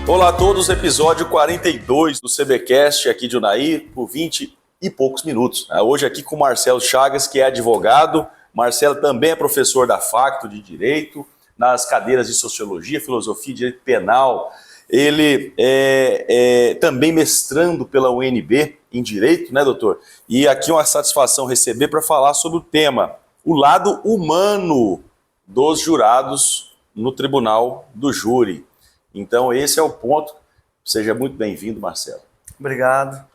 Olá a todos, episódio 42 do CBcast aqui de Unai, por 20 e poucos minutos. Hoje aqui com o Marcelo Chagas, que é advogado. Marcelo também é professor da Facto de Direito, nas cadeiras de Sociologia, Filosofia e Direito Penal. Ele é também mestrando pela UNB em Direito, né, doutor? E aqui uma satisfação receber para falar sobre o tema, o lado humano dos jurados no Tribunal do Júri. Então, esse é o ponto. Seja muito bem-vindo, Marcelo. Obrigado.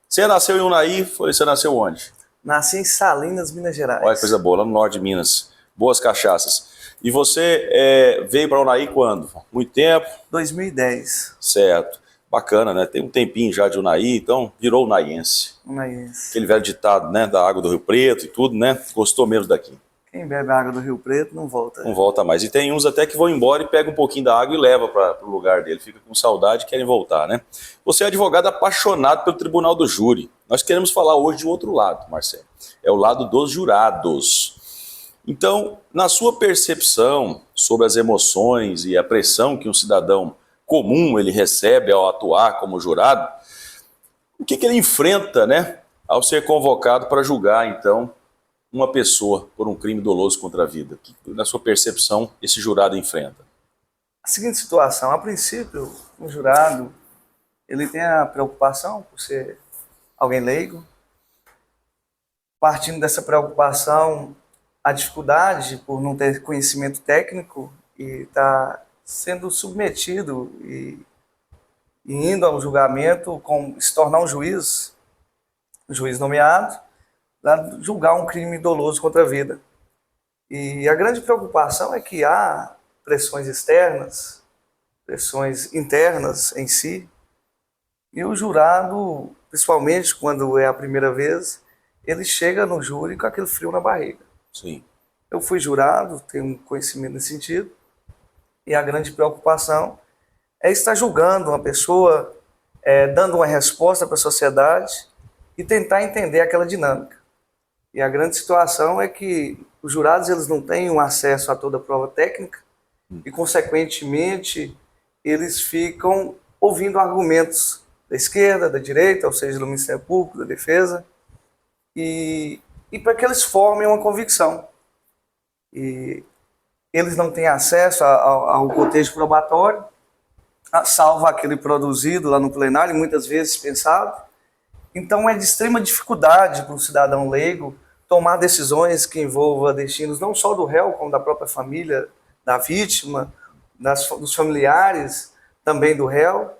Você nasceu em Unai, você nasceu onde? Nasci em Salinas, Minas Gerais. Olha que coisa boa, lá no norte de Minas. Boas cachaças. E você veio para Unai quando? Muito tempo? 2010. Certo. Bacana, né? Tem um tempinho já de Unai, então virou unaiense. Unaiense. Aquele velho ditado, né? Da água do Rio Preto e tudo, né? Gostou mesmo daqui. Quem bebe a água do Rio Preto não volta. Não volta mais. E tem uns até que vão embora e pegam um pouquinho da água e leva para o lugar dele. Fica com saudade e querem voltar, né? Você é advogado apaixonado pelo Tribunal do Júri. Nós queremos falar hoje de outro lado, Marcelo. É o lado dos jurados. Então, na sua percepção sobre as emoções e a pressão que um cidadão comum ele recebe ao atuar como jurado, o que ele enfrenta, né, ao ser convocado para julgar, então, uma pessoa por um crime doloso contra a vida? Que, na sua percepção, esse jurado enfrenta? A seguinte situação, a princípio, o jurado, ele tem a preocupação por ser alguém leigo. Partindo dessa preocupação, a dificuldade por não ter conhecimento técnico e estar sendo submetido e indo ao julgamento, se tornar um juiz nomeado, para julgar um crime doloso contra a vida. E a grande preocupação é que há pressões externas, pressões internas em si, e o jurado, principalmente quando é a primeira vez, ele chega no júri com aquele frio na barriga. Sim. Eu fui jurado, tenho um conhecimento nesse sentido, e a grande preocupação é estar julgando uma pessoa, dando uma resposta para a sociedade e tentar entender aquela dinâmica. E a grande situação é que os jurados eles não têm um acesso a toda a prova técnica e, consequentemente, eles ficam ouvindo argumentos da esquerda, da direita, ou seja, do Ministério Público, da Defesa, e para que eles formem uma convicção. E eles não têm acesso ao contexto probatório, salvo aquele produzido lá no plenário, muitas vezes pensado. Então é de extrema dificuldade para um cidadão leigo tomar decisões que envolvam destinos não só do réu, como da própria família da vítima, dos familiares também do réu,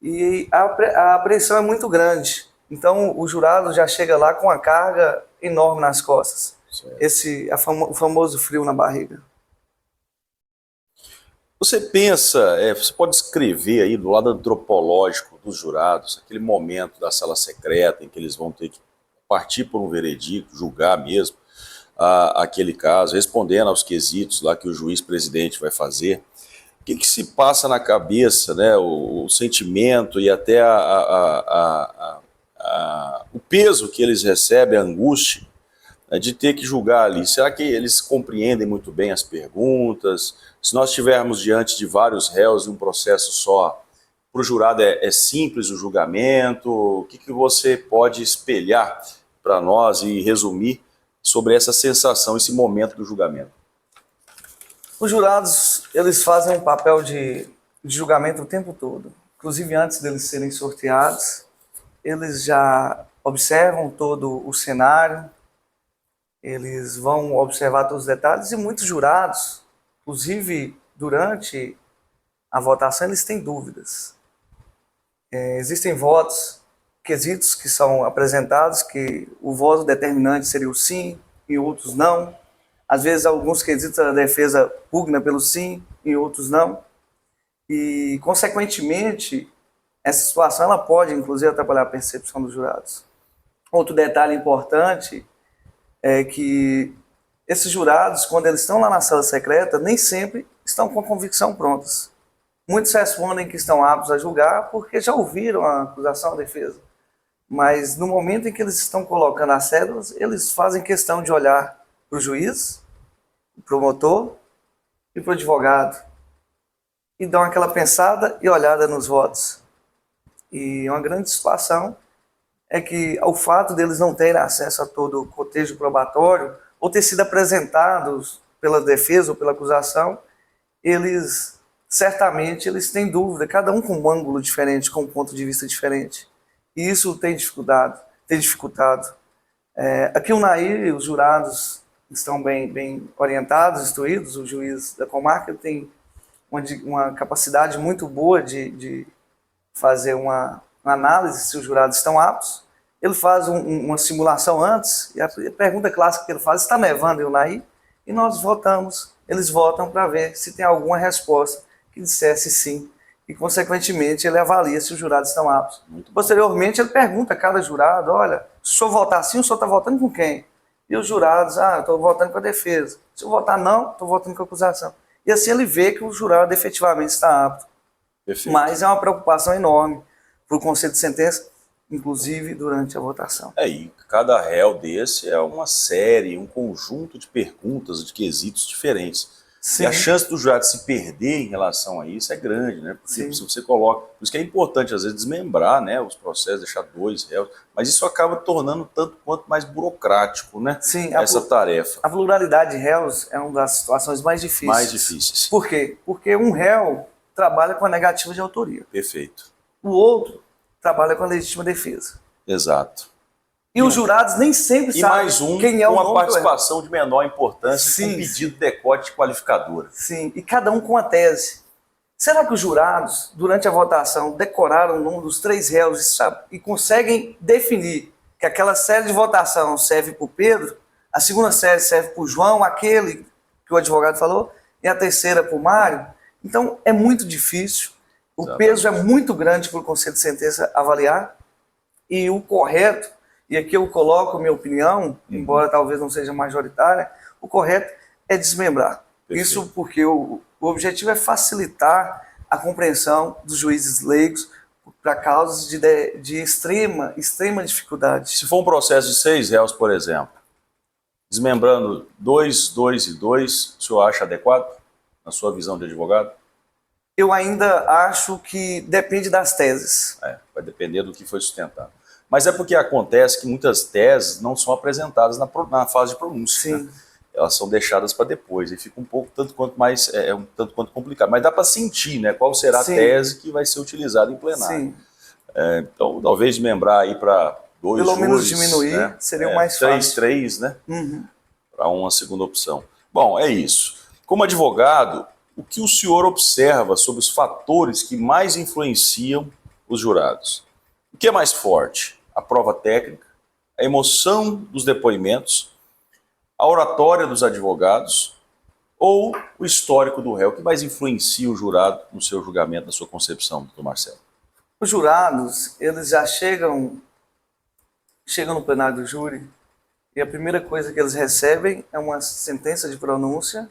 e a pressão é muito grande. Então o jurado já chega lá com uma carga enorme nas costas, o famoso frio na barriga. Você pensa, você pode descrever aí do lado antropológico dos jurados, aquele momento da sala secreta em que eles vão ter que partir por um veredicto, julgar mesmo aquele caso, respondendo aos quesitos lá que o juiz-presidente vai fazer. O que se passa na cabeça, né, o sentimento e até o peso que eles recebem, a angústia, né, de ter que julgar ali? Será que eles compreendem muito bem as perguntas? Se nós estivermos diante de vários réus em um processo só, para o jurado é simples o julgamento? O que você pode espelhar para nós e resumir sobre essa sensação, esse momento do julgamento? Os jurados, eles fazem um papel de julgamento o tempo todo. Inclusive, antes deles serem sorteados, eles já observam todo o cenário, eles vão observar todos os detalhes, e muitos jurados, inclusive durante a votação, eles têm dúvidas. Existem votos, quesitos que são apresentados, que o voto determinante seria o sim e outros não. Às vezes, alguns quesitos a defesa pugna pelo sim e outros não. E, consequentemente, essa situação ela pode, inclusive, atrapalhar a percepção dos jurados. Outro detalhe importante é que esses jurados, quando eles estão lá na sala secreta, nem sempre estão com a convicção prontas. Muitos respondem que estão aptos a julgar porque já ouviram a acusação, a defesa. Mas no momento em que eles estão colocando as cédulas, eles fazem questão de olhar para o juiz, para o promotor e para o advogado. e dão aquela pensada e olhada nos votos. E uma grande situação é que o fato deles não terem acesso a todo o cotejo probatório ou ter sido apresentados pela defesa ou pela acusação, eles certamente eles têm dúvida, cada um com um ângulo diferente, com um ponto de vista diferente. E isso tem dificultado. Aqui o Nair, os jurados estão bem orientados, instruídos, o juiz da comarca tem uma capacidade muito boa de fazer uma análise se os jurados estão aptos. Ele faz uma simulação antes, e a pergunta clássica que ele faz: está nevando em Unaí? E nós votamos, eles votam para ver se tem alguma resposta que dissesse sim, e consequentemente ele avalia se os jurados estão aptos. Posteriormente ele pergunta a cada jurado: olha, se o senhor votar sim, o senhor está votando com quem? E os jurados: eu estou votando com a defesa. Se eu votar não, estou votando com a acusação. E assim ele vê que o jurado efetivamente está apto. Perfeito. Mas é uma preocupação enorme para o conselho de sentença, inclusive durante a votação. E cada réu desse é uma série, um conjunto de perguntas, de quesitos diferentes. Sim. E a chance do jurado se perder em relação a isso é grande, né? Porque Sim. se você coloca... Por isso que é importante, às vezes, desmembrar, né, os processos, deixar 2 réus, mas isso acaba tornando tanto quanto mais burocrático, né? Sim, essa tarefa. A pluralidade de réus é uma das situações mais difíceis. Mais difíceis. Por quê? Porque um réu trabalha com a negativa de autoria. Perfeito. O outro trabalha com a legítima defesa. Exato. E os jurados nem sempre sabem quem é o nome do réu. Uma participação de menor importância, Sim. com pedido de decote qualificadora. Sim, e cada um com a tese. Será que os jurados, durante a votação, decoraram o nome dos 3 réus e conseguem definir que aquela série de votação serve para o Pedro, a segunda série serve para o João, aquele que o advogado falou, e a terceira para o Mário? Então é muito difícil, o peso é muito grande para o Conselho de Sentença avaliar, e o correto, e aqui eu coloco a minha opinião, embora talvez não seja majoritária, o correto é desmembrar. Perfeito. Isso porque o objetivo é facilitar a compreensão dos juízes leigos para causas de extrema dificuldade. Se for um processo de 6 réus, por exemplo, desmembrando 2, 2 e 2, o senhor acha adequado, na sua visão de advogado? Eu ainda acho que depende das teses. Vai depender do que foi sustentado. Mas é porque acontece que muitas teses não são apresentadas na fase de pronúncia. Sim. Né? Elas são deixadas para depois, e fica um pouco, tanto quanto complicado. Mas dá para sentir, né, qual será Sim. a tese que vai ser utilizada em plenário. Sim. Então, talvez desmembrar aí para 2 Pelo júris, menos diminuir, né? Seria o mais fácil. 3, né? Para uma segunda opção. Bom, é isso. Como advogado, o que o senhor observa sobre os fatores que mais influenciam os jurados? O que é mais forte? A prova técnica, a emoção dos depoimentos, a oratória dos advogados ou o histórico do réu? O que mais influencia o jurado no seu julgamento, na sua concepção, doutor Marcelo? Os jurados, eles já chegam no plenário do júri e a primeira coisa que eles recebem é uma sentença de pronúncia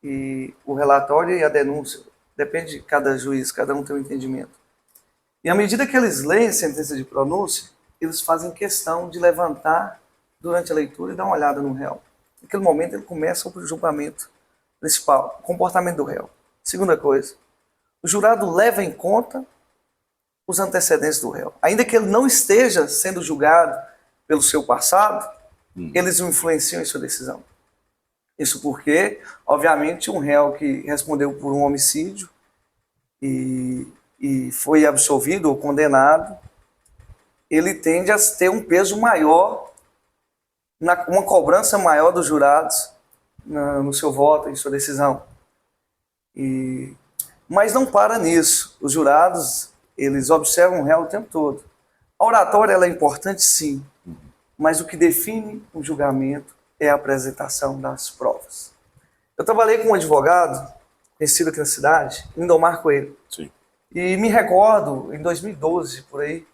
e o relatório e a denúncia. Depende de cada juiz, cada um tem um entendimento. E à medida que eles leem a sentença de pronúncia, eles fazem questão de levantar durante a leitura e dar uma olhada no réu. Naquele momento ele começa o julgamento principal, o comportamento do réu. Segunda coisa, o jurado leva em conta os antecedentes do réu. Ainda que ele não esteja sendo julgado pelo seu passado, eles o influenciam em sua decisão. Isso porque, obviamente, um réu que respondeu por um homicídio e foi absolvido ou condenado, ele tende a ter um peso maior, uma cobrança maior dos jurados no seu voto, em sua decisão. Mas não para nisso. Os jurados, eles observam o réu o tempo todo. A oratória ela é importante, sim, mas o que define o julgamento é a apresentação das provas. Eu trabalhei com um advogado, conhecido aqui na cidade, Lindomar Coelho. Sim. E me recordo, em 2012, por aí,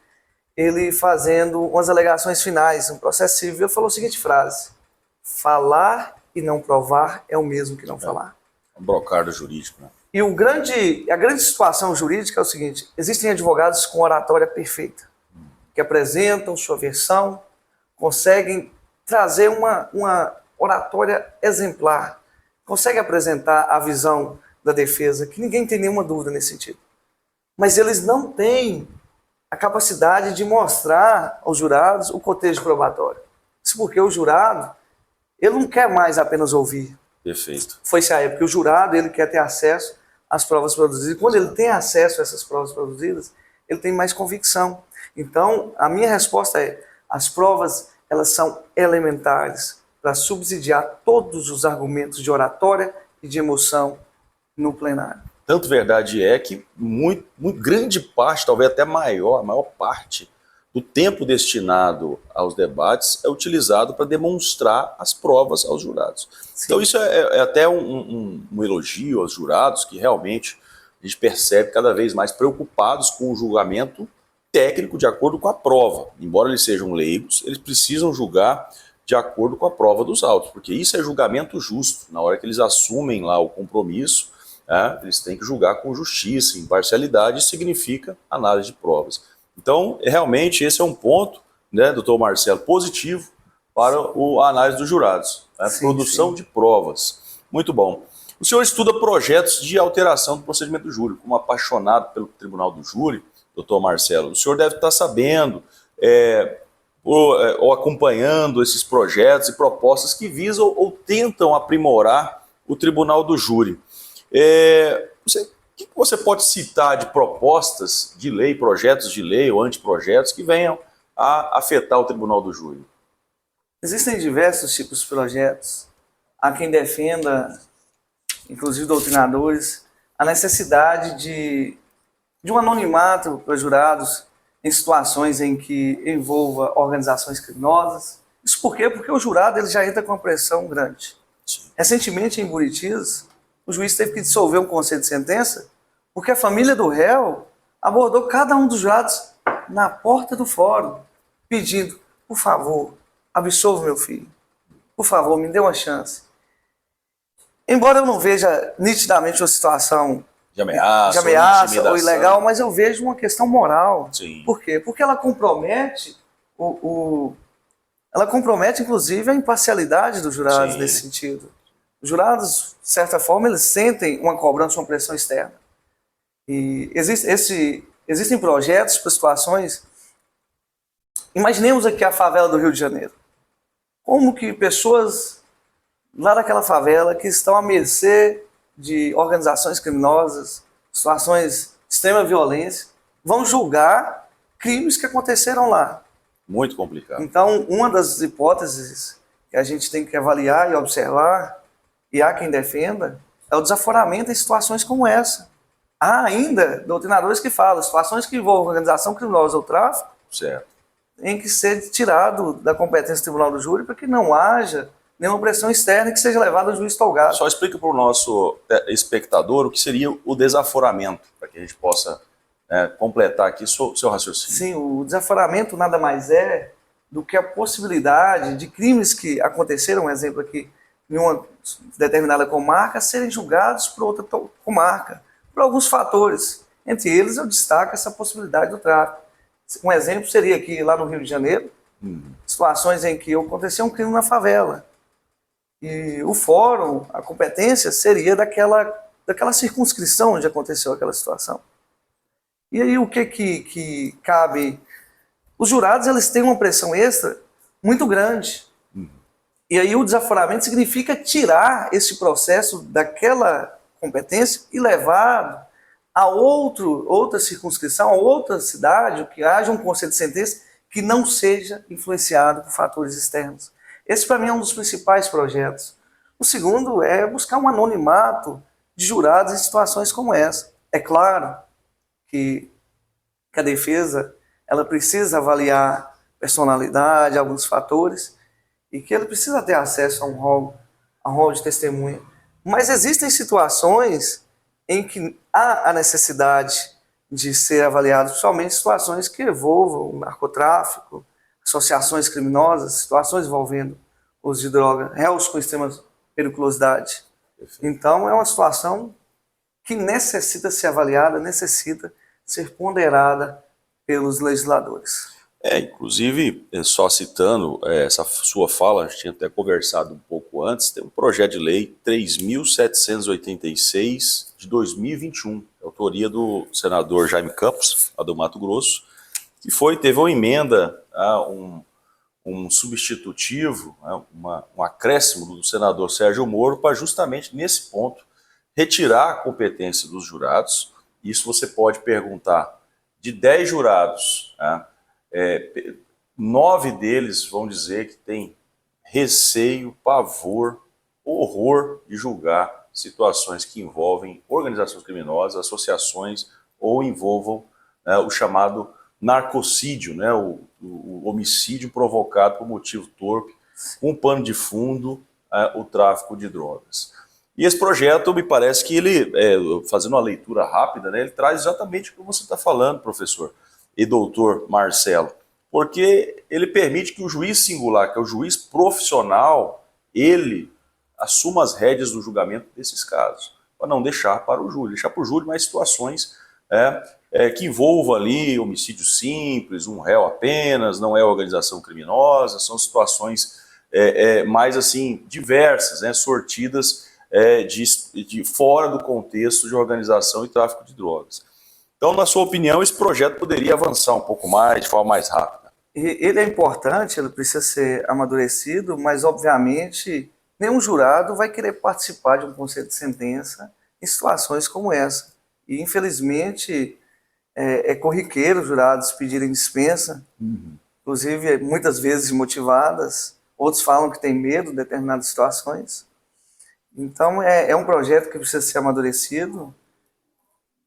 ele fazendo umas alegações finais, um processo civil, ele falou a seguinte frase: falar e não provar é o mesmo que não falar. Um brocardo jurídico, né? E a grande situação jurídica é o seguinte: existem advogados com oratória perfeita, que apresentam sua versão, conseguem trazer uma oratória exemplar, conseguem apresentar a visão da defesa, que ninguém tem nenhuma dúvida nesse sentido. Mas eles não têm a capacidade de mostrar aos jurados o cotejo probatório. Isso porque o jurado, ele não quer mais apenas ouvir. Perfeito. Foi-se a época que o jurado, ele quer ter acesso às provas produzidas. E quando ele tem acesso a essas provas produzidas, ele tem mais convicção. Então, a minha resposta é, as provas, elas são elementares para subsidiar todos os argumentos de oratória e de emoção no plenário. Tanto verdade é que muito grande parte, talvez até a maior parte do tempo destinado aos debates é utilizado para demonstrar as provas aos jurados. Sim. Então isso é até um elogio aos jurados, que realmente a gente percebe cada vez mais preocupados com o julgamento técnico de acordo com a prova. Embora eles sejam leigos, eles precisam julgar de acordo com a prova dos autos, porque isso é julgamento justo. Na hora que eles assumem lá o compromisso, eles têm que julgar com justiça, imparcialidade, significa análise de provas. Então, realmente, esse é um ponto, né, doutor Marcelo, positivo para a análise dos jurados. Sim, produção de provas. Muito bom. O senhor estuda projetos de alteração do procedimento do júri. Como apaixonado pelo Tribunal do Júri, doutor Marcelo, o senhor deve estar sabendo ou acompanhando esses projetos e propostas que visam ou tentam aprimorar o Tribunal do Júri. O que você pode citar de propostas de lei, projetos de lei ou anteprojetos que venham a afetar o Tribunal do Júri? Existem diversos tipos de projetos. Há quem defenda, inclusive doutrinadores, a necessidade de um anonimato para jurados em situações em que envolva organizações criminosas. Isso por quê? Porque o jurado ele já entra com uma pressão grande. Sim. Recentemente, em Buritis, o juiz teve que dissolver um conselho de sentença porque a família do réu abordou cada um dos jurados na porta do fórum, pedindo, por favor, absolva meu filho. Por favor, me dê uma chance. Embora eu não veja nitidamente uma situação de ameaça ou ilegal, mas eu vejo uma questão moral. Sim. Por quê? Porque ela compromete ela compromete, inclusive, a imparcialidade dos jurados. Sim. Nesse sentido. Os jurados, de certa forma, eles sentem uma cobrança, uma pressão externa. E existem projetos para situações... Imaginemos aqui a favela do Rio de Janeiro. Como que pessoas lá daquela favela que estão à mercê de organizações criminosas, situações de extrema violência, vão julgar crimes que aconteceram lá. Muito complicado. Então, uma das hipóteses que a gente tem que avaliar e observar, e há quem defenda, é o desaforamento em situações como essa. Há ainda doutrinadores que falam, situações que envolvem organização criminosa ou tráfico, certo, tem que ser tirado da competência do Tribunal do Júri para que não haja nenhuma pressão externa que seja levada ao juiz tolgado. Só explica para o nosso espectador o que seria o desaforamento, para que a gente possa completar aqui o seu raciocínio. Sim, o desaforamento nada mais é do que a possibilidade de crimes que aconteceram, um exemplo aqui, em uma determinada comarca, serem julgados por outra comarca, por alguns fatores. Entre eles, eu destaco essa possibilidade do tráfico. Um exemplo seria aqui, lá no Rio de Janeiro, situações em que aconteceu um crime na favela. E o fórum, a competência, seria daquela circunscrição onde aconteceu aquela situação. E aí o que cabe? Os jurados eles têm uma pressão extra muito grande. E aí o desaforamento significa tirar esse processo daquela competência e levar a outra circunscrição, a outra cidade, que haja um conselho de sentença que não seja influenciado por fatores externos. Esse, para mim, é um dos principais projetos. O segundo é buscar um anonimato de jurados em situações como essa. É claro que a defesa ela precisa avaliar personalidade, alguns fatores, e que ele precisa ter acesso a um rol de testemunha. Mas existem situações em que há a necessidade de ser avaliado, principalmente situações que envolvam narcotráfico, associações criminosas, situações envolvendo uso de droga, réus com extrema periculosidade. Então, é uma situação que necessita ser avaliada, necessita ser ponderada pelos legisladores. Inclusive, só citando essa sua fala, a gente tinha até conversado um pouco antes, tem um projeto de lei 3.786 de 2021, autoria do senador Jaime Campos, lá do Mato Grosso, que teve uma emenda, um substitutivo, um acréscimo do senador Sérgio Moro para justamente nesse ponto retirar a competência dos jurados. Isso você pode perguntar de 10 jurados, 9 deles vão dizer que tem receio, pavor, horror de julgar situações que envolvem organizações criminosas, associações ou envolvam o chamado narcocídio, o homicídio provocado por motivo torpe, um pano de fundo, o tráfico de drogas. E esse projeto, me parece que ele, fazendo uma leitura rápida, ele traz exatamente o que você está falando, professor e doutor Marcelo, porque ele permite que o juiz singular, que é o juiz profissional, ele assuma as rédeas do julgamento desses casos, para não deixar para o júri, deixar para o júri mais situações que envolvam ali homicídio simples, um réu apenas, não é organização criminosa, são situações mais assim diversas, sortidas de fora do contexto de organização e tráfico de drogas. Então, na sua opinião, esse projeto poderia avançar um pouco mais, de forma mais rápida? Ele é importante, ele precisa ser amadurecido, mas, obviamente, nenhum jurado vai querer participar de um conselho de sentença em situações como essa. E, infelizmente, é corriqueiro os jurados pedirem dispensa, inclusive muitas vezes motivadas. Outros falam que têm medo de determinadas situações. Então, é um projeto que precisa ser amadurecido,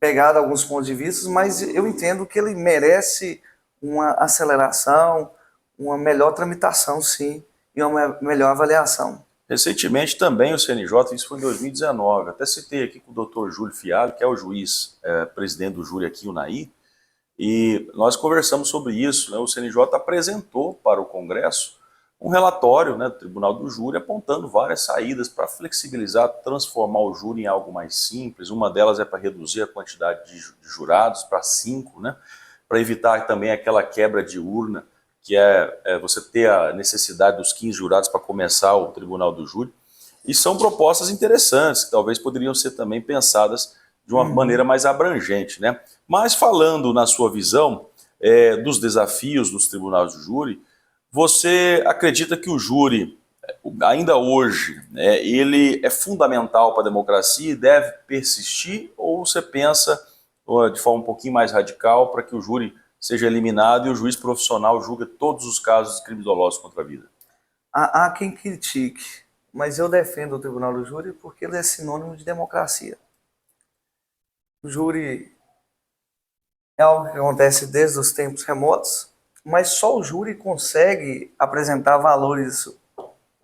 pegado alguns pontos de vista, mas eu entendo que ele merece uma aceleração, uma melhor tramitação, sim, e uma melhor avaliação. Recentemente também o CNJ, isso foi em 2019, até citei aqui com o doutor Júlio Fialho, que é o juiz, presidente do júri aqui, o UNAI, e nós conversamos sobre isso. O CNJ apresentou para o Congresso um relatório do Tribunal do Júri apontando várias saídas para flexibilizar, transformar o júri em algo mais simples. Uma delas é para reduzir a quantidade de jurados para 5, para evitar também aquela quebra de urna, que é você ter a necessidade dos 15 jurados para começar o Tribunal do Júri. E são propostas interessantes, que talvez poderiam ser também pensadas de uma maneira mais abrangente. Mas falando na sua visão dos desafios dos tribunais do júri, você acredita que o júri, ainda hoje, ele é fundamental para a democracia e deve persistir? Ou você pensa de forma um pouquinho mais radical para que o júri seja eliminado e o juiz profissional julgue todos os casos de crimes dolosos contra a vida? Há quem critique, mas eu defendo o Tribunal do Júri porque ele é sinônimo de democracia. O júri é algo que acontece desde os tempos remotos, mas só o júri consegue apresentar valores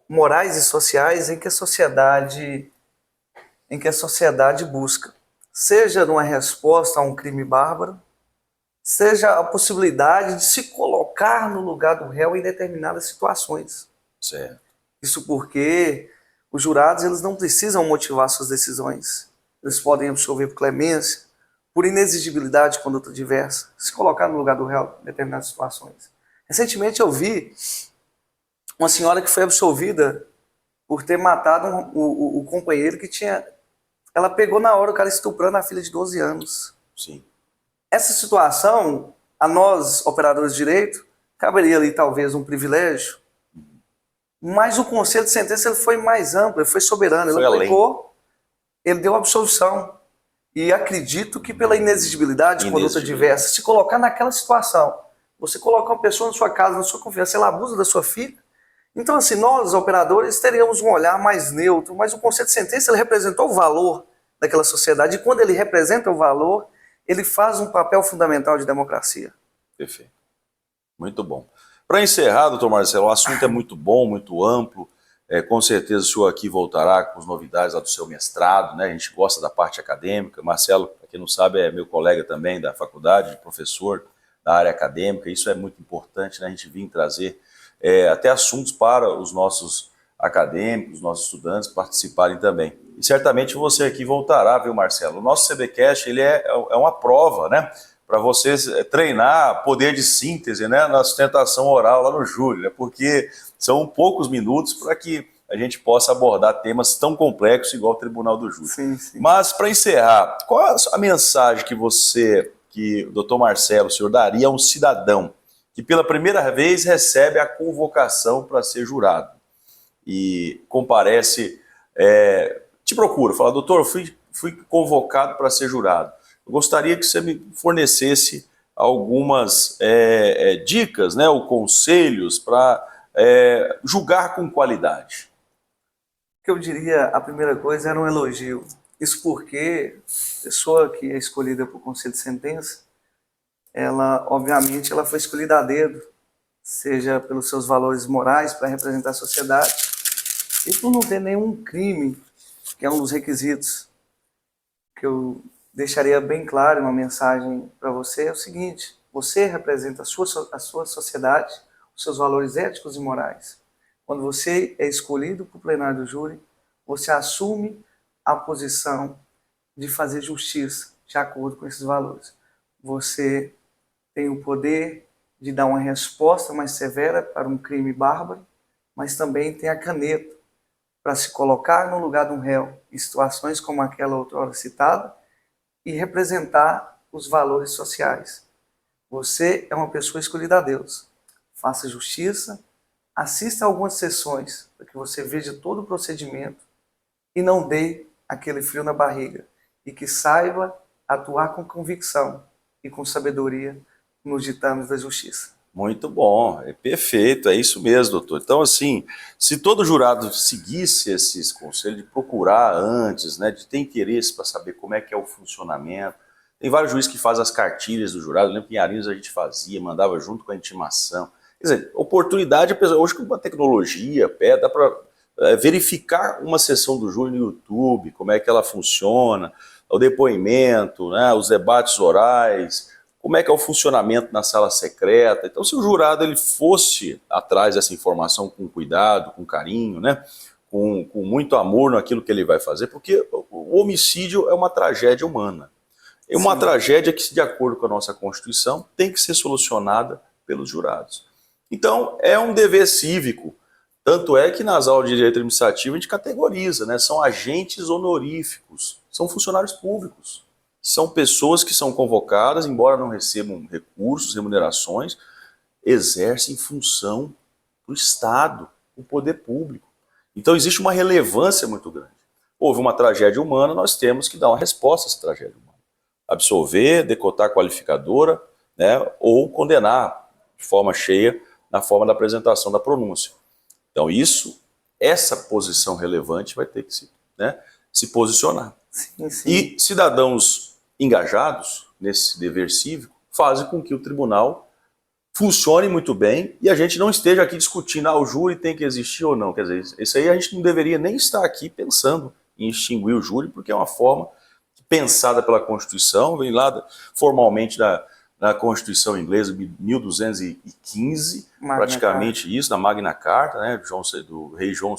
morais e sociais em que a sociedade busca. Seja numa resposta a um crime bárbaro, seja a possibilidade de se colocar no lugar do réu em determinadas situações. Certo. Isso porque os jurados eles não precisam motivar suas decisões. Eles podem absolver por clemência, por inexigibilidade de conduta diversa, se colocar no lugar do réu em determinadas situações. Recentemente eu vi uma senhora que foi absolvida por ter matado o companheiro que tinha... Ela pegou na hora o cara estuprando a filha de 12 anos. Sim. Essa situação, a nós, operadores de direito, caberia ali talvez um privilégio, mas o conselho de sentença ele foi mais amplo, ele foi soberano, ele aplicou, ele deu absolvição. E acredito que pela inexigibilidade de conduta diversa, se colocar naquela situação, você colocar uma pessoa na sua casa, na sua confiança, ela abusa da sua filha. Então, assim, nós, operadores, teríamos um olhar mais neutro, mas o conselho de sentença ele representou o valor daquela sociedade, e quando ele representa o valor, ele faz um papel fundamental de democracia. Perfeito. Muito bom. Para encerrar, doutor Marcelo, o assunto é muito bom, muito amplo. Com certeza o senhor aqui voltará com as novidades lá do seu mestrado, A gente gosta da parte acadêmica. Marcelo, para quem não sabe, é meu colega também da faculdade, professor da área acadêmica. Isso é muito importante, A gente vir trazer até assuntos para os nossos acadêmicos, os nossos estudantes participarem também. E certamente você aqui voltará, viu, Marcelo? O nosso CBcast ele é uma prova, para vocês treinar poder de síntese, né, na sustentação oral lá no júri, né, porque são poucos minutos para que a gente possa abordar temas tão complexos igual o Tribunal do Júri. Sim, sim. Mas, para encerrar, qual é a mensagem que o doutor Marcelo, o senhor, daria a um cidadão que pela primeira vez recebe a convocação para ser jurado e comparece, te procura, fala, doutor, fui convocado para ser jurado. Eu gostaria que você me fornecesse algumas dicas, né, ou conselhos para julgar com qualidade. O que eu diria, a primeira coisa era um elogio. Isso porque a pessoa que é escolhida para o conselho de sentença, ela, obviamente, ela foi escolhida a dedo, seja pelos seus valores morais para representar a sociedade e por não ter nenhum crime, que é um dos requisitos que eu deixaria bem claro uma mensagem para você, é o seguinte: você representa a sua sociedade, os seus valores éticos e morais. Quando você é escolhido para o plenário do júri, você assume a posição de fazer justiça de acordo com esses valores. Você tem o poder de dar uma resposta mais severa para um crime bárbaro, mas também tem a caneta para se colocar no lugar de um réu em situações como aquela outrora citada e representar os valores sociais. Você é uma pessoa escolhida a Deus. Faça justiça, assista a algumas sessões para que você veja todo o procedimento e não dê aquele frio na barriga e que saiba atuar com convicção e com sabedoria nos ditames da justiça. Muito bom, é perfeito, é isso mesmo, doutor. Então, assim, se todo jurado seguisse esses conselhos de procurar antes, né, de ter interesse para saber como é que é o funcionamento. Tem vários juízes que fazem as cartilhas do jurado, eu lembro que em Arinhos a gente fazia, mandava junto com a intimação. Quer dizer, oportunidade, hoje com uma tecnologia, dá para verificar uma sessão do júri no YouTube, como é que ela funciona, o depoimento, né, os debates orais, como é que é o funcionamento na sala secreta. Então, se o jurado ele fosse atrás dessa informação com cuidado, com carinho, né, com muito amor naquilo que ele vai fazer, porque o homicídio é uma tragédia humana. É uma Sim. tragédia que, de acordo com a nossa Constituição, tem que ser solucionada pelos jurados. Então, é um dever cívico. Tanto é que nas aulas de direito administrativo a gente categoriza, né? São agentes honoríficos, são funcionários públicos. São pessoas que são convocadas, embora não recebam recursos, remunerações, exercem função do Estado, do poder público. Então existe uma relevância muito grande. Houve uma tragédia humana, nós temos que dar uma resposta a essa tragédia humana. Absolver, decotar a qualificadora, né, ou condenar de forma cheia na forma da apresentação da pronúncia. Então essa posição relevante vai ter que se posicionar. Sim, sim. E cidadãos engajados nesse dever cívico fazem com que o tribunal funcione muito bem e a gente não esteja aqui discutindo, o júri tem que existir ou não. Quer dizer, isso aí a gente não deveria nem estar aqui pensando em extinguir o júri, porque é uma forma pensada pela Constituição, vem lá formalmente na Constituição inglesa de 1215, praticamente Carta. Isso, na Magna Carta, né, do rei João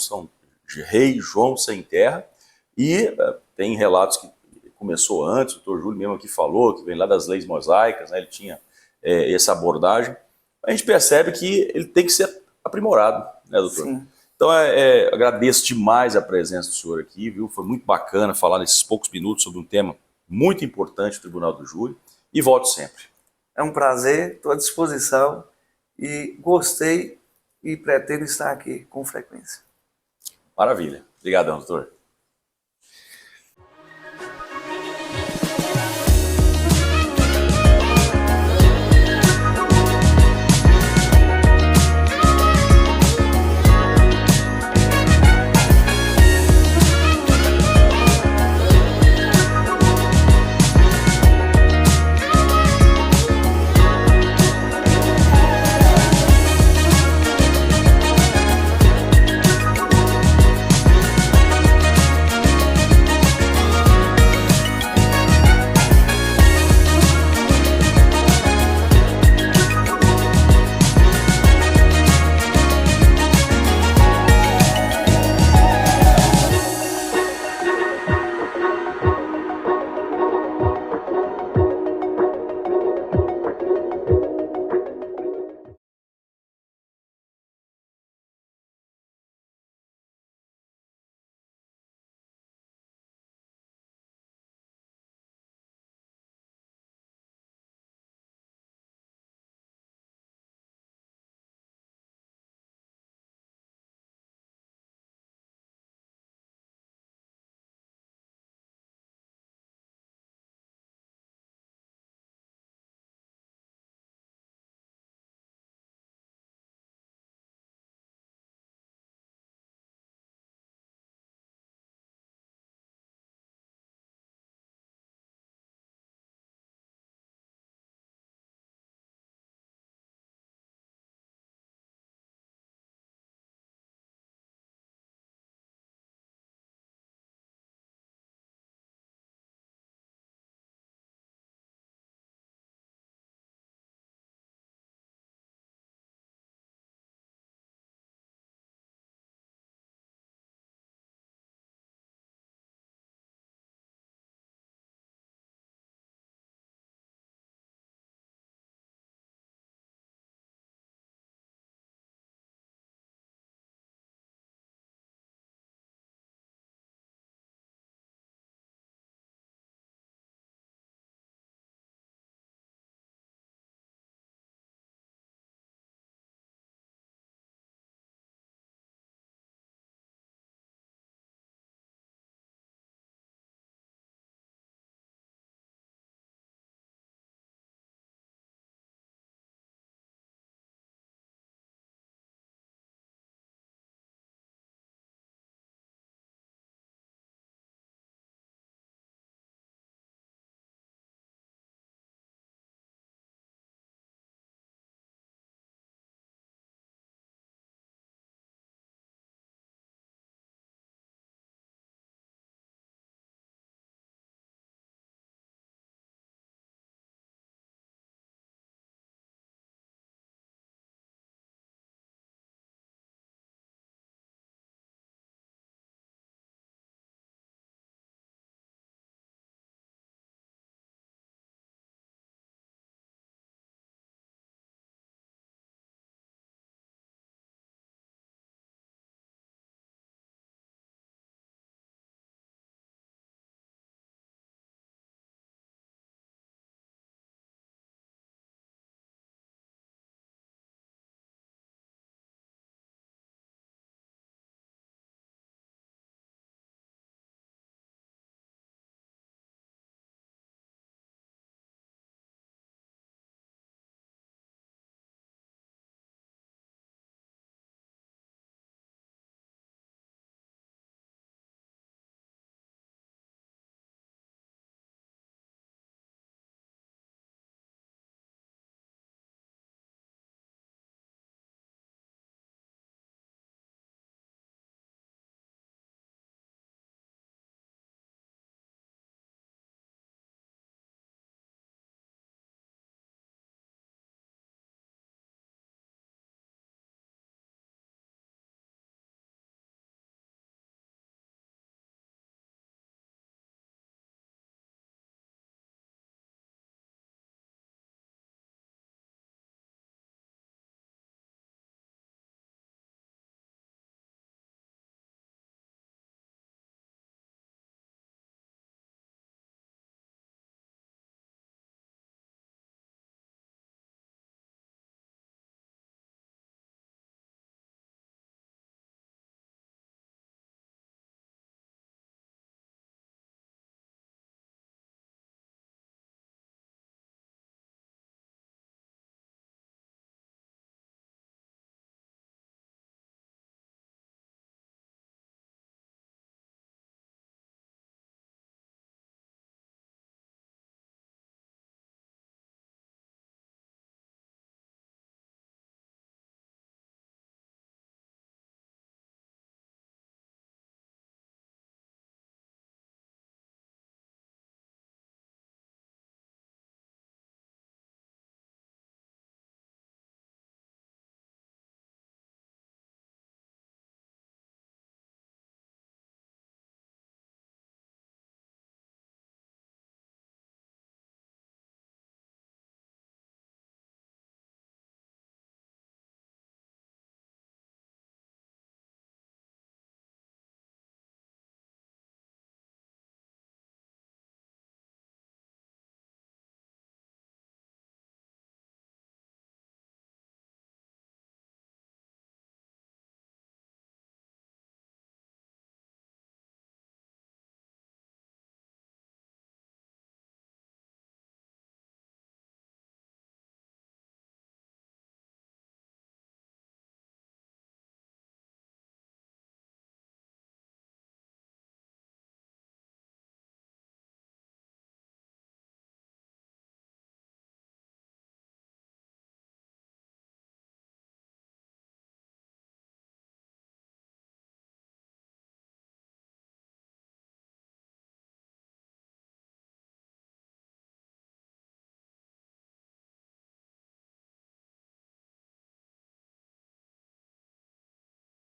Sem Terra, e tem relatos que começou antes, o doutor Júlio mesmo aqui falou, que vem lá das leis mosaicas, né, ele tinha essa abordagem. A gente percebe que ele tem que ser aprimorado, né, doutor? Sim. Então, agradeço demais a presença do senhor aqui, viu? Foi muito bacana falar nesses poucos minutos sobre um tema muito importante do Tribunal do Júri, e volto sempre. É um prazer, estou à disposição e gostei e pretendo estar aqui com frequência. Maravilha. Obrigadão, doutor.